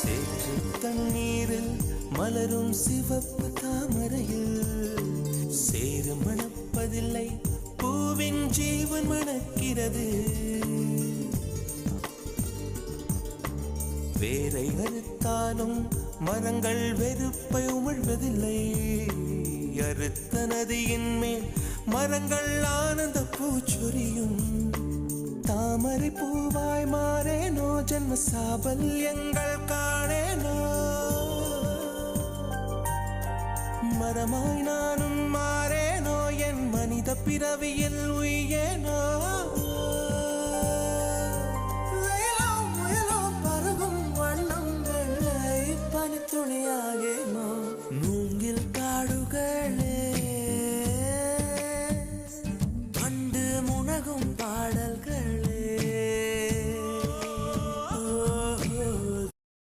சேற்று தண்ணீரில் மலரும் சிவப்பு தாமரையில் சேறு மணப்பதில்லை, பூவின் ஜீவன் மணக்கிறது. வேரை அறுத்தாலும் மரங்கள் வெறுப்பை உமிழ்வதில்லை. அறுத்த நதியின் மேல் மரங்கள் ஆனந்த பூச்சொரியும். தாமரை பூவாய் மாறேனோ, ஜன்ம சாபல்யங்கள் காணேனோ. மரமாய் நானும் மாறேனோ, என் மனித பிறவியில் உய்யேனோ.